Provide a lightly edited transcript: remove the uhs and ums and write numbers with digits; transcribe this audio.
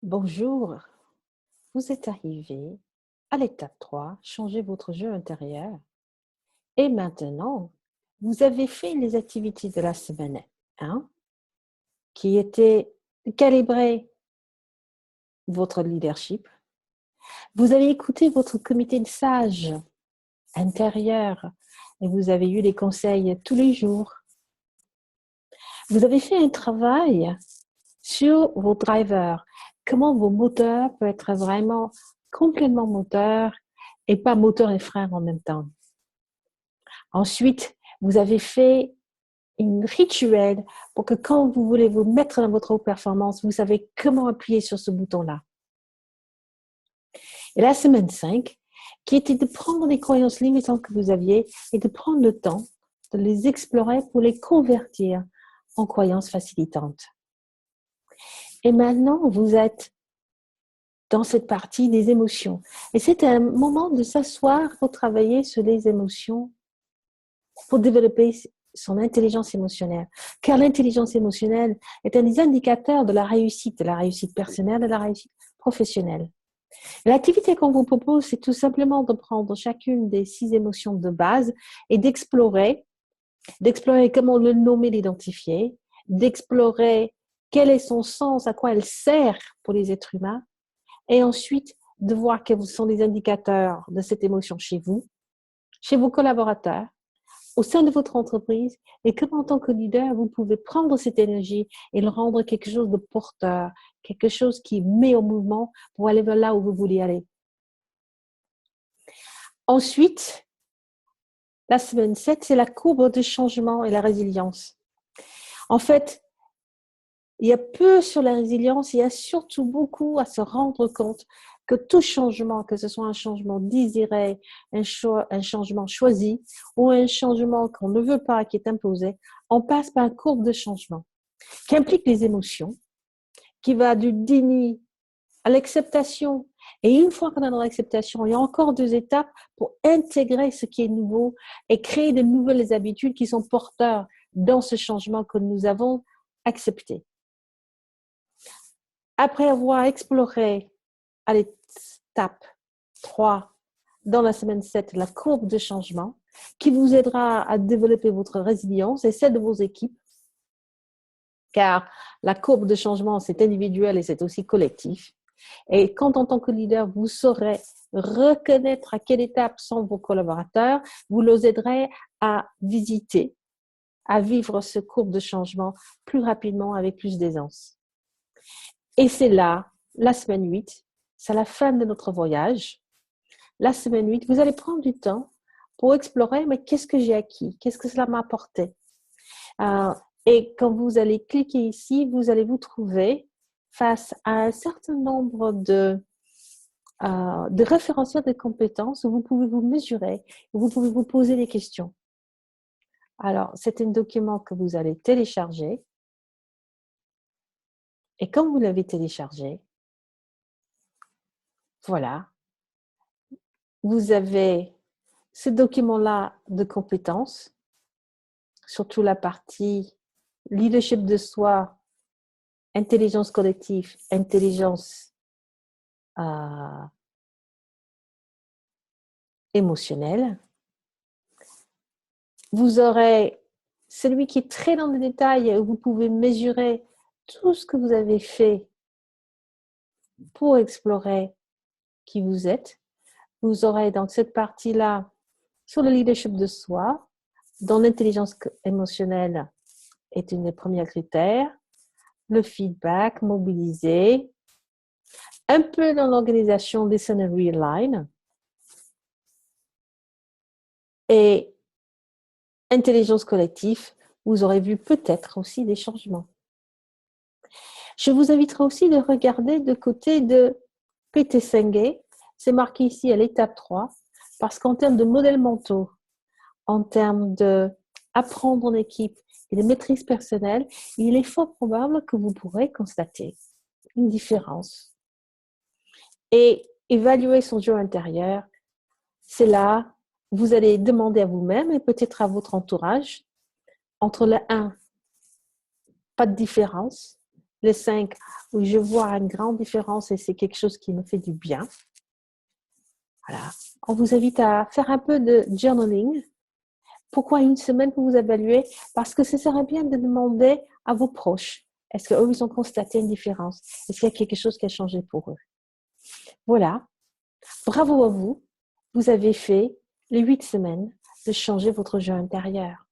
Bonjour, vous êtes arrivé à l'étape 3, changez votre jeu intérieur. Et maintenant, vous avez fait les activités de la semaine 1 qui étaient de calibrer votre leadership. Vous avez écouté votre comité de sages intérieur et vous avez eu les conseils tous les jours. Vous avez fait un travail sur vos drivers, comment vos moteurs peuvent être vraiment complètement moteurs et pas moteur et frein en même temps. Ensuite, vous avez fait un rituel pour que quand vous voulez vous mettre dans votre haute performance, vous savez comment appuyer sur ce bouton-là. Et la semaine 5, qui était de prendre les croyances limitantes que vous aviez et de prendre le temps de les explorer pour les convertir en croyances facilitantes. Et maintenant, vous êtes dans cette partie des émotions. Et c'est un moment de s'asseoir pour travailler sur les émotions, pour développer son intelligence émotionnelle. Car l'intelligence émotionnelle est un des indicateurs de la réussite personnelle et de la réussite professionnelle. L'activité qu'on vous propose, c'est tout simplement de prendre chacune des 6 émotions de base et d'explorer comment le nommer, l'identifier, d'explorer quel est son sens, à quoi elle sert pour les êtres humains, et ensuite de voir quels sont les indicateurs de cette émotion chez vous, chez vos collaborateurs, au sein de votre entreprise, et comment en tant que leader, vous pouvez prendre cette énergie et le rendre quelque chose de porteur, quelque chose qui met en mouvement pour aller vers là où vous voulez aller. Ensuite, la semaine 7, c'est la courbe de changement et la résilience. En fait, il y a peu sur la résilience, il y a surtout beaucoup à se rendre compte que tout changement, que ce soit un changement désiré, un changement choisi ou un changement qu'on ne veut pas, qui est imposé, on passe par une courbe de changement qui implique les émotions, qui va du déni à l'acceptation. Et une fois qu'on est dans l'acceptation, il y a encore 2 étapes pour intégrer ce qui est nouveau et créer de nouvelles habitudes qui sont porteurs dans ce changement que nous avons accepté. Après avoir exploré à l'étape 3 dans la semaine 7 la courbe de changement qui vous aidera à développer votre résilience et celle de vos équipes, car la courbe de changement, c'est individuel et c'est aussi collectif. Et quand, en tant que leader, vous saurez reconnaître à quelle étape sont vos collaborateurs, vous les aiderez à visiter, à vivre ce courbe de changement plus rapidement, avec plus d'aisance. Et c'est là, la semaine 8, c'est la fin de notre voyage. La semaine 8, vous allez prendre du temps pour explorer, mais qu'est-ce que j'ai acquis? Qu'est-ce que cela m'a apporté? Et quand vous allez cliquer ici, vous allez vous trouver face à un certain nombre de référentiels de compétences où vous pouvez vous mesurer, où vous pouvez vous poser des questions. Alors, c'est un document que vous allez télécharger. Et quand vous l'avez téléchargé, voilà, vous avez ce document-là de compétences, surtout la partie leadership de soi, intelligence collective, intelligence émotionnelle. Vous aurez celui qui est très dans le détail, où vous pouvez mesurer tout ce que vous avez fait pour explorer qui vous êtes. Vous aurez donc cette partie-là sur le leadership de soi, dont l'intelligence émotionnelle est une des premiers critères, le feedback, mobiliser, un peu dans l'organisation Listen and Realign, et intelligence collective, vous aurez vu peut-être aussi des changements. Je vous inviterai aussi de regarder de côté de Peter Senge, c'est marqué ici à l'étape 3, parce qu'en termes de modèles mentaux, en termes d'apprendre en équipe et de maîtrise personnelle, il est fort probable que vous pourrez constater une différence. Et évaluer son jeu intérieur, c'est là, vous allez demander à vous-même et peut-être à votre entourage, entre le 1, pas de différence, Le 5, où je vois une grande différence et c'est quelque chose qui me fait du bien. Voilà. On vous invite à faire un peu de journaling. Pourquoi une semaine pour vous évaluer? Parce que ce serait bien de demander à vos proches. Est-ce qu'eux, ils ont constaté une différence? Est-ce qu'il y a quelque chose qui a changé pour eux? Voilà. Bravo à vous. Vous avez fait les 8 semaines de changer votre jeu intérieur.